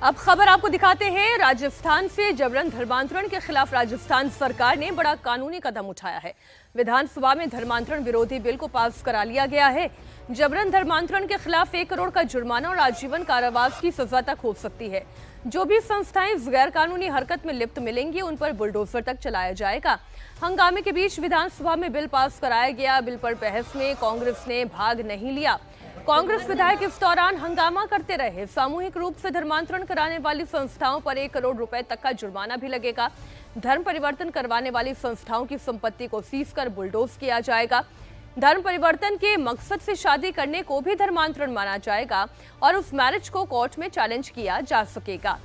अब खबर आपको दिखाते हैं। राजस्थान से जबरन धर्मांतरण के खिलाफ राजस्थान सरकार ने बड़ा कानूनी कदम उठाया है। विधानसभा में धर्मांतरण विरोधी बिल को पास करा लिया गया है। जबरन धर्मांतरण के खिलाफ 1 करोड़ का जुर्माना और आजीवन कारावास की सजा तक हो सकती है। जो भी संस्थाएं इस गैर कानूनी हरकत में लिप्त मिलेंगी उन पर बुलडोजर तक चलाया जाएगा। हंगामे के बीच विधानसभा में बिल पास कराया गया। बिल पर बहस में कांग्रेस ने भाग नहीं लिया। कांग्रेस विधायक इस दौरान हंगामा करते रहे। सामूहिक रूप से धर्मांतरण कराने वाली संस्थाओं पर 1 करोड़ रुपए तक का जुर्माना भी लगेगा। धर्म परिवर्तन करवाने वाली संस्थाओं की संपत्ति को सीज कर बुलडोज किया जाएगा। धर्म परिवर्तन के मकसद से शादी करने को भी धर्मांतरण माना जाएगा और उस मैरिज को कोर्ट में चैलेंज किया जा सकेगा।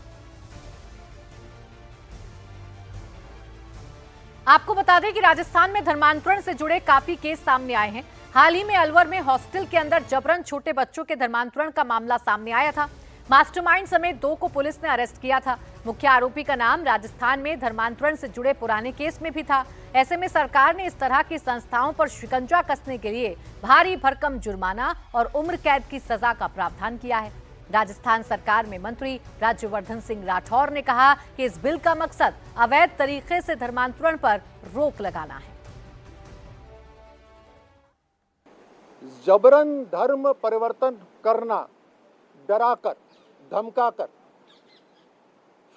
आपको बता दें कि राजस्थान में धर्मांतरण से जुड़े काफी केस सामने आए हैं। हाल ही में अलवर में हॉस्टल के अंदर जबरन छोटे बच्चों के धर्मांतरण का मामला सामने आया था। मास्टरमाइंड समेत 2 को पुलिस ने अरेस्ट किया था। मुख्य आरोपी का नाम राजस्थान में धर्मांतरण से जुड़े पुराने केस में भी था। ऐसे में सरकार ने इस तरह की संस्थाओं पर शिकंजा कसने के लिए भारी भरकम जुर्माना और उम्र कैद की सजा का प्रावधान किया है। राजस्थान सरकार में मंत्री राज्यवर्धन सिंह राठौर ने कहा कि इस बिल का मकसद अवैध तरीके से धर्मांतरण पर रोक लगाना है। जबरन धर्म परिवर्तन करना, डराकर, धमकाकर,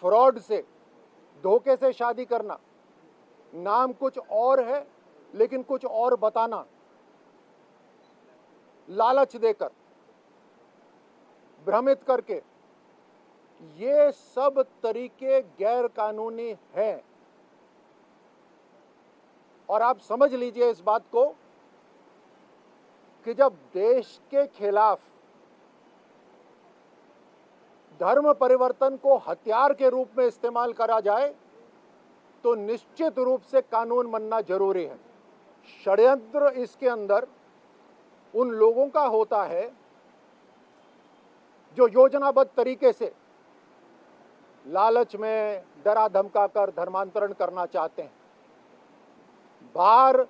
फ्रॉड से, धोखे से शादी करना, नाम कुछ और है लेकिन कुछ और बताना, लालच देकर, भ्रमित करके, ये सब तरीके गैर कानूनी हैं। और आप समझ लीजिए इस बात को कि जब देश के खिलाफ धर्म परिवर्तन को हथियार के रूप में इस्तेमाल करा जाए तो निश्चित रूप से कानून बनना जरूरी है। षड्यंत्र इसके अंदर उन लोगों का होता है जो योजनाबद्ध तरीके से लालच में डरा धमका कर धर्मांतरण करना चाहते हैं। बाहर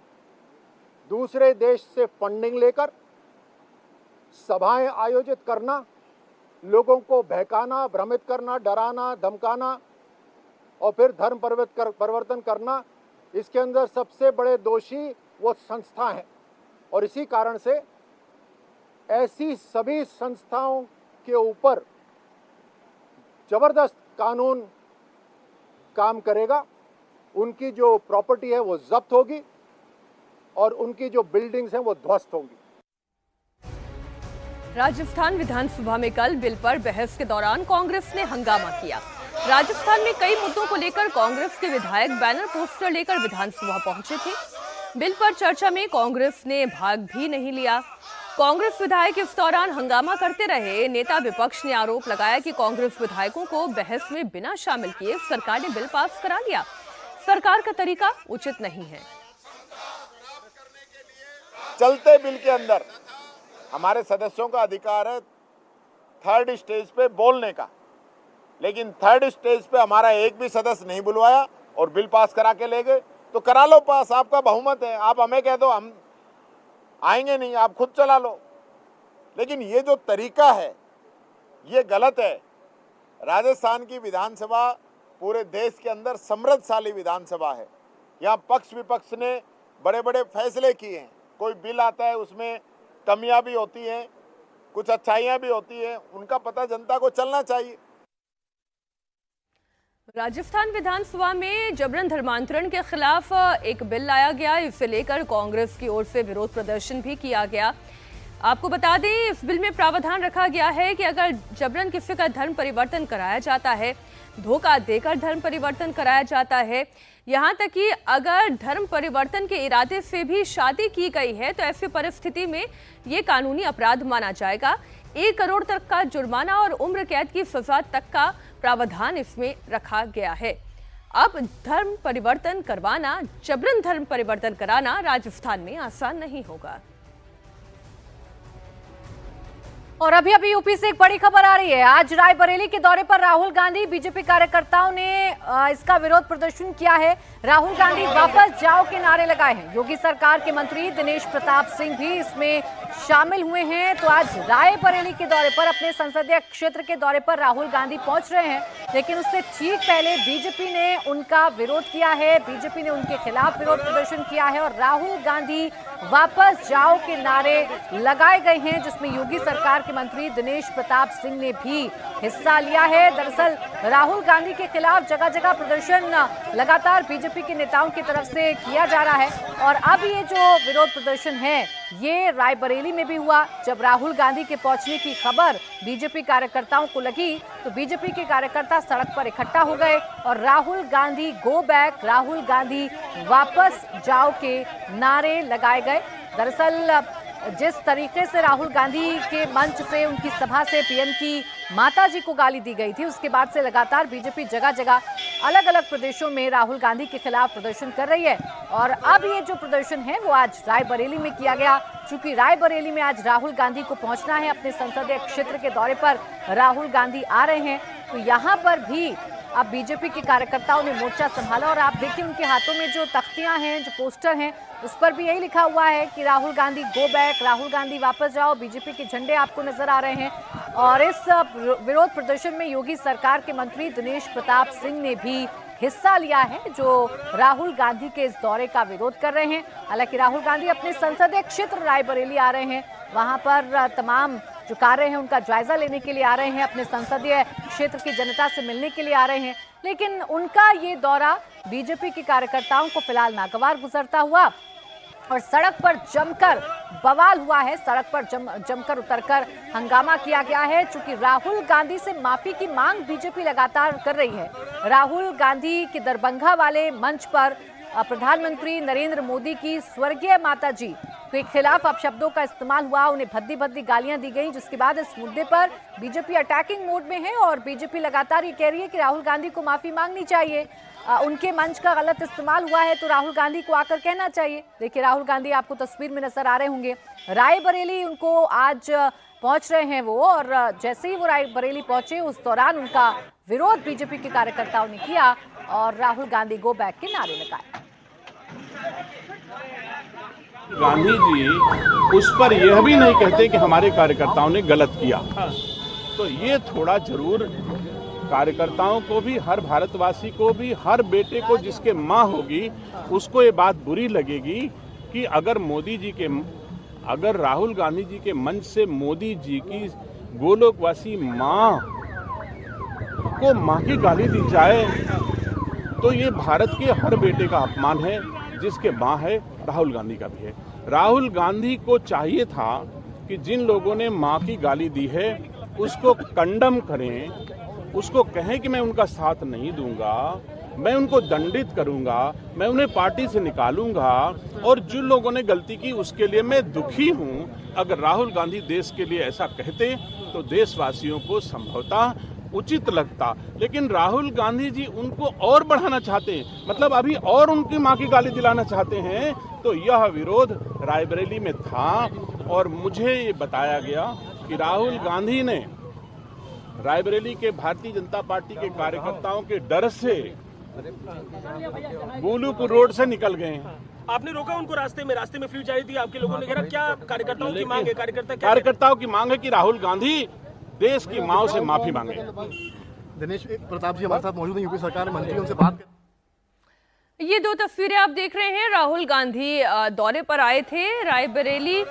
दूसरे देश से फंडिंग लेकर सभाएं आयोजित करना, लोगों को बहकाना, भ्रमित करना, डराना, धमकाना और फिर धर्म परिवर्तन करना, इसके अंदर सबसे बड़े दोषी वो संस्था हैं। और इसी कारण से ऐसी सभी संस्थाओं के ऊपर जबरदस्त कानून काम करेगा। उनकी जो प्रॉपर्टी है वो जब्त होगी और उनकी जो बिल्डिंग्स हैं वो ध्वस्त होंगी। राजस्थान विधानसभा में कल बिल पर बहस के दौरान कांग्रेस ने हंगामा किया। राजस्थान में कई मुद्दों को लेकर कांग्रेस के विधायक बैनर पोस्टर लेकर विधानसभा पहुंचे थे। बिल पर चर्चा में कांग्रेस ने भाग भी नहीं लिया। कांग्रेस विधायक इस दौरान हंगामा करते रहे। नेता विपक्ष ने आरोप लगाया कि कांग्रेस विधायकों को बहस में बिना शामिल किए सरकार ने बिल पास करा लिया। सरकार का तरीका उचित नहीं है। चलते बिल के अंदर हमारे सदस्यों का अधिकार है 3rd स्टेज पे बोलने का, लेकिन 3rd स्टेज पे हमारा एक भी सदस्य नहीं बुलवाया और बिल पास करा के ले गए। तो करा लो पास, आपका बहुमत है। आप हमें कह दो हम आएंगे नहीं, आप खुद चला लो। लेकिन ये जो तरीका है ये गलत है। राजस्थान की विधानसभा पूरे देश के अंदर समृद्धशाली विधानसभा है। यहाँ पक्ष विपक्ष ने बड़े बड़े फैसले किए हैं। कोई बिल आता है उसमें कमियां भी होती हैं, कुछ अच्छाइयां भी होती हैं, उनका पता जनता को चलना चाहिए। राजस्थान विधानसभा में जबरन धर्मांतरण के खिलाफ एक बिल लाया गया। इसे लेकर कांग्रेस की ओर से विरोध प्रदर्शन भी किया गया। आपको बता दें इस बिल में प्रावधान रखा गया है कि अगर जबरन किसी का धर्म परिवर्तन कराया जाता है, धोखा देकर धर्म परिवर्तन कराया जाता है, यहाँ तक कि अगर धर्म परिवर्तन के इरादे से भी शादी की गई है तो ऐसी परिस्थिति में ये कानूनी अपराध माना जाएगा। 1 करोड़ तक का जुर्माना और उम्र कैद की सजा तक का प्रावधान इसमें रखा गया है। अब धर्म परिवर्तन करवाना, जबरन धर्म परिवर्तन कराना राजस्थान में आसान नहीं होगा। और अभी यूपी से एक बड़ी खबर आ रही है। आज रायबरेली के दौरे पर राहुल गांधी, बीजेपी कार्यकर्ताओं ने इसका विरोध प्रदर्शन किया है। राहुल गांधी वापस जाओ के नारे लगाए हैं। योगी सरकार के मंत्री दिनेश प्रताप सिंह भी इसमें शामिल हुए हैं। तो आज रायबरेली के दौरे पर, अपने संसदीय क्षेत्र के दौरे पर राहुल गांधी पहुंच रहे हैं, लेकिन उससे ठीक पहले बीजेपी ने उनका विरोध किया है, बीजेपी ने उनके खिलाफ विरोध प्रदर्शन किया है और राहुल गांधी वापस जाओ के नारे लगाए गए हैं, जिसमें योगी सरकार के मंत्री दिनेश प्रताप सिंह ने भी हिस्सा लिया है। दरअसल राहुल गांधी के खिलाफ जगह जगह प्रदर्शन लगातार बीजेपी के नेताओं की तरफ से किया जा रहा है और अब ये जो विरोध प्रदर्शन है ये रायबरेली में भी हुआ। जब राहुल गांधी के पहुंचने की खबर बीजेपी कार्यकर्ताओं को लगी तो बीजेपी के कार्यकर्ता सड़क पर इकट्ठा हो गए और राहुल गांधी गो बैक, राहुल गांधी वापस जाओ के नारे लगाए गए। दरअसल जिस तरीके से राहुल गांधी के मंच से, उनकी सभा से पीएम की माताजी को गाली दी गई थी, उसके बाद से लगातार बीजेपी जगह जगह अलग अलग प्रदेशों में राहुल गांधी के खिलाफ प्रदर्शन कर रही है और अब ये जो प्रदर्शन है वो आज रायबरेली में किया गया। चूंकि रायबरेली में आज राहुल गांधी को पहुंचना है, अपने संसदीय क्षेत्र के दौरे पर राहुल गांधी आ रहे हैं, तो यहाँ पर भी अब बीजेपी के कार्यकर्ताओं ने मोर्चा संभाला और आप देखिए उनके हाथों में जो तख्तियां हैं, जो पोस्टर हैं, उस पर भी यही लिखा हुआ है कि राहुल गांधी गो बैक, राहुल गांधी वापस जाओ। बीजेपी के झंडे आपको नजर आ रहे हैं और इस विरोध प्रदर्शन में योगी सरकार के मंत्री दिनेश प्रताप सिंह ने भी हिस्सा लिया है, जो राहुल गांधी के इस दौरे का विरोध कर रहे हैं। हालांकि राहुल गांधी अपने संसदीय क्षेत्र रायबरेली आ रहे हैं, वहां पर तमाम जो कार्य हैं उनका जायजा लेने के लिए आ रहे हैं, अपने संसदीय क्षेत्र की जनता से मिलने के लिए आ रहे हैं, लेकिन उनका ये दौरा बीजेपी के कार्यकर्ताओं को फिलहाल नागवार गुजरता हुआ और सड़क पर जमकर बवाल हुआ है, सड़क पर जमकर उतरकर हंगामा किया गया है। चूंकि राहुल गांधी से माफी की मांग बीजेपी लगातार कर रही है। राहुल गांधी के दरभंगा वाले मंच पर प्रधानमंत्री नरेंद्र मोदी की स्वर्गीय माताजी के खिलाफ अपशब्दों का इस्तेमाल हुआ, उन्हें भद्दी भद्दी गालियां दी गई, जिसके बाद इस मुद्दे पर बीजेपी अटैकिंग मोड में है और बीजेपी लगातार ये कह रही है कि राहुल गांधी को माफी मांगनी चाहिए। उनके मंच का गलत इस्तेमाल हुआ है तो राहुल गांधी को आकर कहना चाहिए। देखिए राहुल गांधी आपको तस्वीर में नजर आ रहे होंगे, रायबरेली उनको आज पहुंच रहे हैं वो, और जैसे ही वो रायबरेली पहुंचे उस दौरान उनका विरोध बीजेपी के कार्यकर्ताओं ने किया और राहुल गांधी गो बैक के नारे लगाए। गांधी जी उस पर यह भी नहीं कहते कि हमारे कार्यकर्ताओं ने गलत किया, तो ये थोड़ा जरूर कार्यकर्ताओं को भी, हर भारतवासी को भी, हर बेटे को जिसके माँ होगी उसको ये बात बुरी लगेगी कि अगर राहुल गांधी जी के मंच से मोदी जी की गोलोकवासी माँ को माँ की गाली दी जाए तो ये भारत के हर बेटे का अपमान है, जिसके माँ है राहुल गांधी का भी है। राहुल गांधी को चाहिए था कि जिन लोगों ने माँ की गाली दी है उसको कंडम करें, उसको कहें कि मैं उनका साथ नहीं दूंगा, मैं उनको दंडित करूंगा, मैं उन्हें पार्टी से निकालूंगा और जिन लोगों ने गलती की उसके लिए मैं दुखी हूं। अगर राहुल गांधी देश के लिए ऐसा कहते तो देशवासियों को संभवतः उचित लगता, लेकिन राहुल गांधी जी उनको और बढ़ाना चाहते हैं, मतलब अभी और उनकी मां की गाली दिलाना चाहते हैं। तो यह विरोध रायबरेली में था और मुझे ये बताया गया कि राहुल गांधी ने रायबरेली के भारतीय जनता पार्टी के कार्यकर्ताओं के डर से गोलूपुर रोड से निकल गए हैं। आपने रोका उनको रास्ते में फ्री चाहिए थी, आपके लोगों ने कहा क्या कार्यकर्ताओं की मांग है? कार्यकर्ताओं की मांग है कि राहुल गांधी देश की माओ से माफी मांगे। दिनेश प्रताप जी हमारे साथ मौजूद हैं, यूपी सरकार मंत्रियों से बात। ये दो तस्वीरें आप देख रहे हैं, राहुल गांधी दौरे पर आए थे रायबरेली।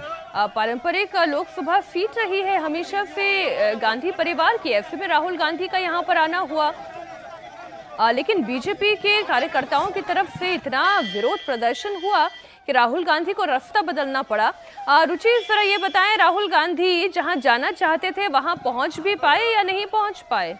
पारंपरिक लोकसभा सीट रही है हमेशा से गांधी परिवार की, ऐसे में राहुल गांधी का यहाँ पर आना हुआ, लेकिन बीजेपी के कार्यकर्ताओं की तरफ से इतना विरोध प्रदर्शन हुआ कि राहुल गांधी को रास्ता बदलना पड़ा। रुचि, जरा ये बताएं, राहुल गांधी जहां जाना चाहते थे वहां पहुंच भी पाए या नहीं पहुंच पाए?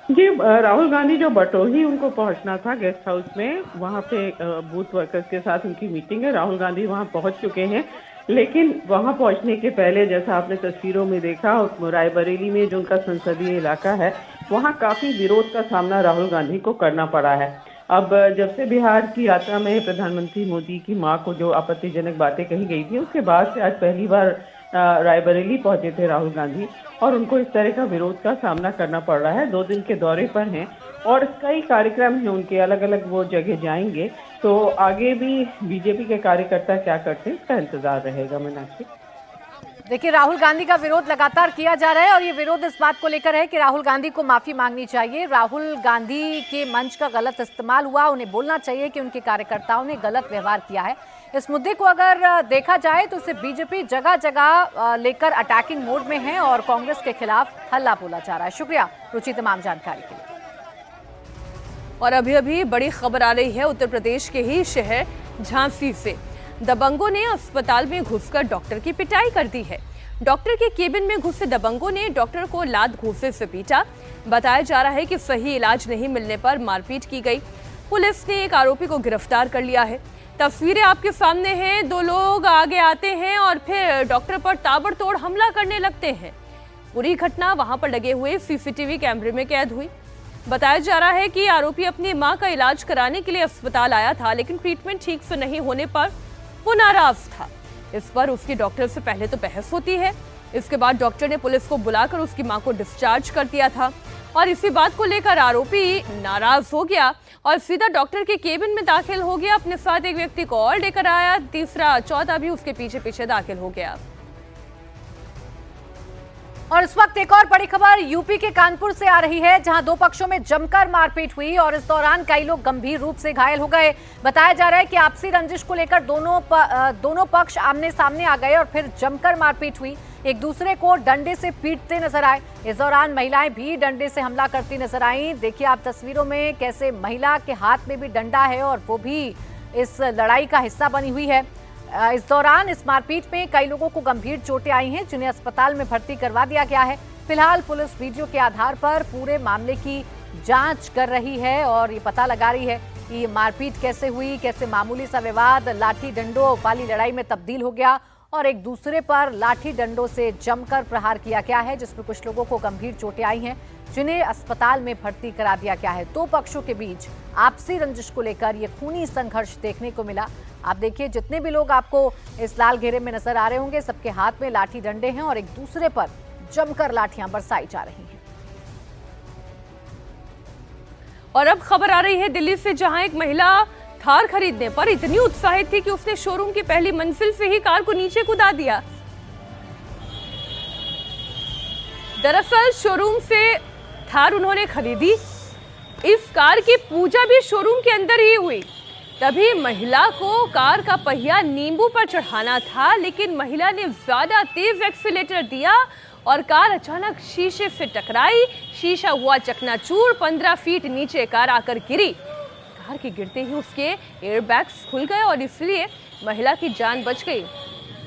जी, राहुल गांधी जो बटोही उनको पहुंचना था गेस्ट हाउस में, वहां पे बूथ वर्कर्स के साथ उनकी मीटिंग है। राहुल गांधी वहां पहुंच चुके हैं, लेकिन वहां पहुंचने के पहले जैसा आपने तस्वीरों में देखा, रायबरेली में जो उनका संसदीय इलाका है वहां काफी विरोध का सामना राहुल गांधी को करना पड़ा है। अब जब से बिहार की यात्रा में प्रधानमंत्री मोदी की मां को जो आपत्तिजनक बातें कही गई थी, उसके बाद से आज पहली बार रायबरेली पहुंचे थे राहुल गांधी और उनको इस तरह का विरोध का सामना करना पड़ रहा है। 2 दिन के दौरे पर हैं और कई कार्यक्रम हैं उनके, अलग अलग वो जगह जाएंगे, तो आगे भी बीजेपी के कार्यकर्ता क्या करते हैं इसका इंतजार रहेगा। मीनाक्षी। देखिए, राहुल गांधी का विरोध लगातार किया जा रहा है और ये विरोध इस बात को लेकर है कि राहुल गांधी को माफी मांगनी चाहिए। राहुल गांधी के मंच का गलत इस्तेमाल हुआ, उन्हें बोलना चाहिए कि उनके कार्यकर्ताओं ने गलत व्यवहार किया है। इस मुद्दे को अगर देखा जाए तो इसे बीजेपी जगह जगह लेकर अटैकिंग मोड में है और कांग्रेस के खिलाफ हल्ला बोला जा रहा है। शुक्रिया रुचि तमाम जानकारी के लिए। और अभी अभी बड़ी खबर आ रही है उत्तर प्रदेश के ही शहर झांसी से। दबंगों ने अस्पताल में घुसकर डॉक्टर की पिटाई कर दी है। डॉक्टर के केबिन में घुसे दबंगों ने डॉक्टर को लात घूंसे से पीटा। बताया जा रहा है कि सही इलाज नहीं मिलने पर मारपीट की गई। पुलिस ने एक आरोपी को गिरफ्तार कर लिया है। तस्वीरें आपके सामने हैं। दो लोग आगे आते हैं और फिर डॉक्टर पर ताबड़तोड़ हमला करने लगते हैं। पूरी घटना वहां पर लगे हुए सीसीटीवी कैमरे में कैद हुई। बताया जा रहा है कि आरोपी अपनी मां का इलाज कराने के लिए अस्पताल आया था, लेकिन ट्रीटमेंट ठीक से नहीं होने पर वो नाराज था। इस पर उसकी डॉक्टर से पहले तो बहस होती है। इसके बाद डॉक्टर ने पुलिस को बुलाकर उसकी मां को डिस्चार्ज कर दिया था और इसी बात को लेकर आरोपी नाराज हो गया और सीधा डॉक्टर के केबिन में दाखिल हो गया। अपने साथ एक व्यक्ति को और लेकर आया, तीसरा चौथा भी उसके पीछे पीछे दाखिल हो गया। और इस वक्त एक और बड़ी खबर यूपी के कानपुर से आ रही है, जहां दो पक्षों में जमकर मारपीट हुई और इस दौरान कई लोग गंभीर रूप से घायल हो गए। बताया जा रहा है कि आपसी रंजिश को लेकर दोनों पक्ष आमने सामने आ गए और फिर जमकर मारपीट हुई। एक दूसरे को डंडे से पीटते नजर आए। इस दौरान महिलाएं भी डंडे से हमला करती नजर आईं। देखिए आप तस्वीरों में कैसे महिला के हाथ में भी डंडा है और वो भी इस लड़ाई का हिस्सा बनी हुई है। इस दौरान इस मारपीट में कई लोगों को गंभीर चोटें आई हैं, जिन्हें अस्पताल में भर्ती करवा दिया गया है। फिलहाल पुलिस वीडियो के आधार पर पूरे मामले की जांच कर रही है और ये पता लगा रही है कि ये मारपीट कैसे हुई, कैसे मामूली सा विवाद लाठी डंडों वाली लड़ाई में तब्दील हो गया और एक दूसरे पर लाठी डंडों से जमकर प्रहार किया गया है, जिसमें कुछ लोगों को गंभीर चोटें आई हैं, जिन्हें अस्पताल में भर्ती करा दिया गया है। दो पक्षों के बीच आपसी रंजिश को लेकर ये खूनी संघर्ष देखने को मिला। आप देखिए जितने भी लोग आपको इस लाल घेरे में नजर आ रहे होंगे, सबके हाथ में लाठी डंडे हैं और एक दूसरे पर जमकर लाठियां बरसाई जा रही हैं। और अब खबर आ रही है दिल्ली से, जहां एक महिला थार खरीदने पर इतनी उत्साहित थी कि उसने शोरूम की पहली मंजिल से ही कार को नीचे कूदा दिया। दरअसल शोरूम से थार उन्होंने खरीदी। इस कार की पूजा भी शोरूम के अंदर ही हुई। तभी महिला को कार का पहिया नींबू पर चढ़ाना था, लेकिन महिला ने ज्यादा तेज एक्सीलेटर दिया और कार अचानक शीशे से टकराई। शीशा हुआ चकनाचूर। 15 फीट नीचे कार आकर गिरी। कार के गिरते ही उसके एयरबैग्स खुल गए और इसलिए महिला की जान बच गई।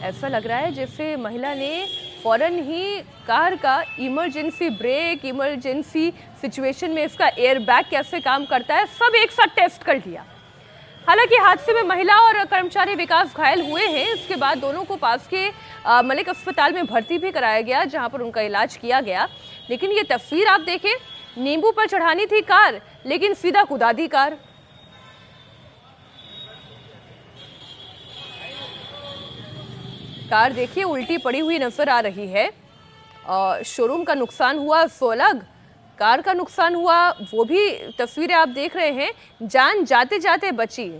ऐसा लग रहा है जैसे महिला ने फौरन ही कार का इमरजेंसी ब्रेक, इमरजेंसी सिचुएशन में इसका एयरबैग कैसे काम करता है, सब एक साथ टेस्ट कर लिया। हालांकि हादसे में महिला और कर्मचारी विकास घायल हुए हैं। इसके बाद दोनों को पास के मलिक अस्पताल में भर्ती भी कराया गया, जहां पर उनका इलाज किया गया। लेकिन ये तस्वीर आप देखें, नींबू पर चढ़ानी थी कार, लेकिन सीधा कुदा दी कार। कार देखिए उल्टी पड़ी हुई नजर आ रही है। शोरूम का नुकसान हुआ सो अलग, कार का नुकसान हुआ वो भी तस्वीरें आप देख रहे हैं। जान जाते जाते बची।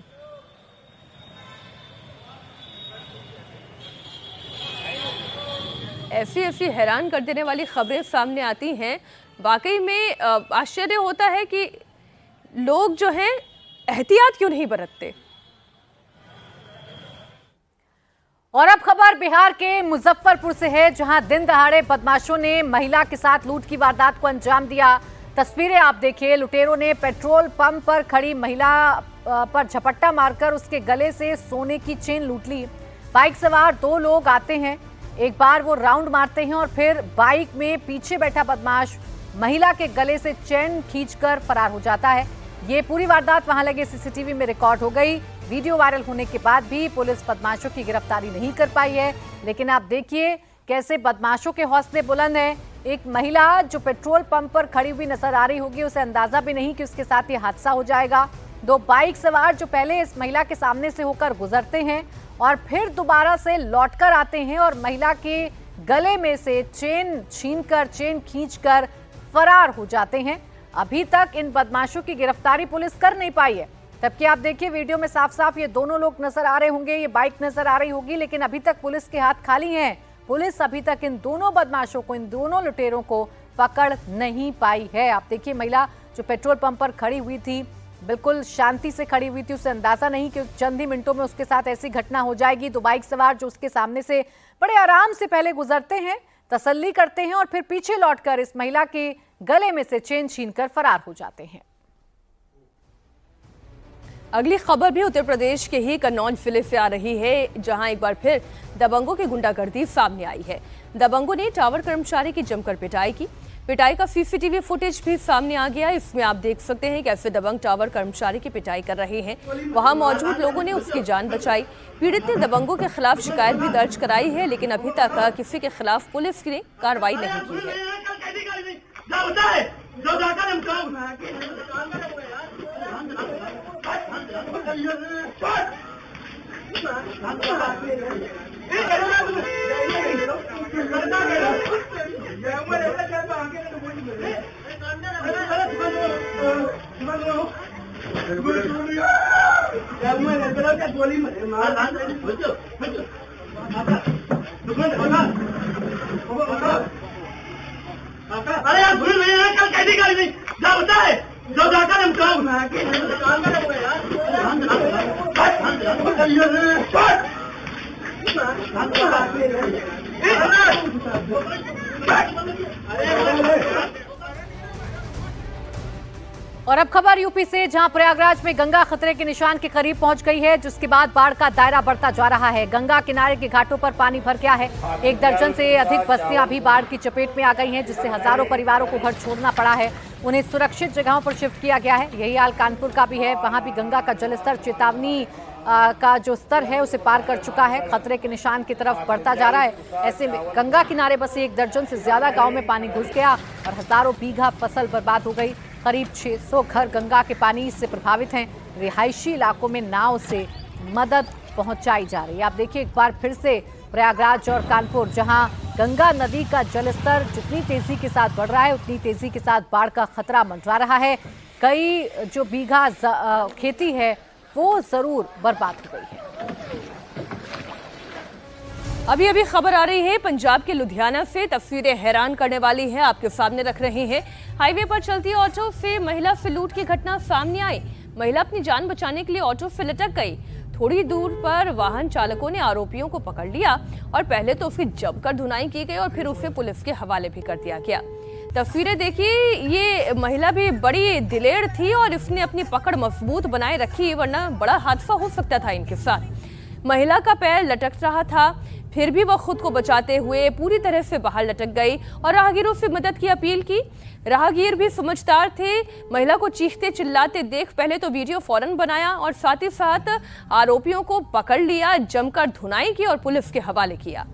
ऐसी हैरान कर देने वाली खबरें सामने आती हैं। वाकई में आश्चर्य होता है कि लोग जो हैं एहतियात क्यों नहीं बरतते। और अब खबर बिहार के मुजफ्फरपुर से है, जहां दिन दहाड़े बदमाशों ने महिला के साथ लूट की वारदात को अंजाम दिया। तस्वीरें आप देखिए, लुटेरों ने पेट्रोल पंप पर खड़ी महिला पर झपट्टा मारकर उसके गले से सोने की चेन लूट ली। बाइक सवार दो लोग आते हैं, एक बार वो राउंड मारते हैं और फिर बाइक में पीछे बैठा बदमाश महिला के गले से चेन खींचकर फरार हो जाता है। ये पूरी वारदात वहां लगे सीसीटीवी में रिकॉर्ड हो गई। वीडियो वायरल होने के बाद भी पुलिस बदमाशों की गिरफ्तारी नहीं कर पाई है। लेकिन आप देखिए कैसे बदमाशों के हौसले बुलंद हैं। एक महिला जो पेट्रोल पंप पर खड़ी हुई नजर आ रही होगी, उसे अंदाजा भी नहीं कि उसके साथ ये हादसा हो जाएगा। दो बाइक सवार जो पहले इस महिला के सामने से होकर गुजरते हैं और फिर दोबारा से लौटकर आते हैं और महिला के गले में से चेन छीनकर, चेन खींचकर फरार हो जाते हैं। अभी तक इन बदमाशों की गिरफ्तारी पुलिस कर नहीं पाई है। तबकि आप देखिए वीडियो में साफ साफ ये दोनों लोग नजर आ रहे होंगे, ये बाइक नजर आ रही होगी, लेकिन अभी तक पुलिस के हाथ खाली हैं। पुलिस अभी तक इन दोनों बदमाशों को, इन दोनों लुटेरों को पकड़ नहीं पाई है। आप देखिए, महिला जो पेट्रोल पंप पर खड़ी हुई थी, बिल्कुल शांति से खड़ी हुई थी, उसे अंदाजा नहीं कि चंद ही मिनटों में उसके साथ ऐसी घटना हो जाएगी। तो बाइक सवार जो उसके सामने से बड़े आराम से पहले गुजरते हैं, तसल्ली करते हैं और फिर पीछे लौटकर इस महिला के गले में से चेन छीनकर फरार हो जाते हैं। अगली खबर भी उत्तर प्रदेश के ही कन्नौज जिले से आ रही है, जहां एक बार फिर दबंगों की गुंडागर्दी सामने आई है। दबंगों ने टावर कर्मचारी की जमकर पिटाई की। पिटाई का सीसीटीवी फुटेज भी सामने आ गया। इसमें आप देख सकते हैं कैसे दबंग टावर कर्मचारी की पिटाई कर रहे हैं। वहां मौजूद लोगों ने उसकी जान बचाई। पीड़ित ने दबंगों के खिलाफ शिकायत भी दर्ज कराई है, लेकिन अभी तक किसी के खिलाफ पुलिस ने कार्रवाई नहीं की है। अरे यार भूल गए यार, कल कैदी गाड़ी नहीं जा होता है, जो जाकर हम काम और अब खबर यूपी से, जहां प्रयागराज में गंगा खतरे के निशान के करीब पहुंच गई है, जिसके बाद बाढ़ का दायरा बढ़ता जा रहा है। गंगा किनारे के घाटों पर पानी भर गया है। 1 दर्जन से अधिक बस्तियां भी बाढ़ की चपेट में आ गई हैं, जिससे हजारों परिवारों को घर छोड़ना पड़ा है। उन्हें सुरक्षित जगहों पर शिफ्ट किया गया है। यही हाल कानपुर का भी है। वहां भी गंगा का जलस्तर चेतावनी का जो स्तर है उसे पार कर चुका है, खतरे के निशान की तरफ बढ़ता जा रहा है। ऐसे में गंगा किनारे बसे 1 दर्जन से ज्यादा गांव में पानी घुस गया और हजारों बीघा फसल बर्बाद हो गई। करीब 600 घर गंगा के पानी से प्रभावित हैं। रिहायशी इलाकों में नाव से मदद पहुंचाई जा रही है। आप देखिए एक बार फिर से प्रयागराज और कानपुर, जहां गंगा नदी का जलस्तर जितनी तेजी के साथ बढ़ रहा है, उतनी तेजी के साथ बाढ़ का खतरा मंडरा रहा है। कई जो बीघा खेती है वो जरूर बर्बाद हो गई है। अभी अभी खबर आ रही है पंजाब के लुधियाना से। तस्वीरें हैरान करने वाली है, आपके सामने रख रहे हैं। हाईवे पर चलती ऑटो से महिला से लूट की घटना सामने आई। महिला अपनी जान बचाने के लिए ऑटो से लटक गई। थोड़ी दूर पर वाहन चालकों ने आरोपियों को पकड़ लिया और पहले तो उसकी जमकर धुनाई की गई और फिर उसे पुलिस के हवाले भी कर दिया गया। तस्वीरें देखिए, ये महिला भी बड़ी दिलेर थी और इसने अपनी पकड़ मजबूत बनाए रखी, वरना बड़ा हादसा हो सकता था इनके साथ। महिला का पैर लटक रहा था, फिर भी वह खुद को बचाते हुए पूरी तरह से बाहर लटक गई और राहगीरों से मदद की अपील की। राहगीर भी समझदार थे। महिला को चीखते चिल्लाते देख पहले तो वीडियो फौरन बनाया और साथ ही साथ आरोपियों को पकड़ लिया, जमकर धुनाई की और पुलिस के हवाले किया।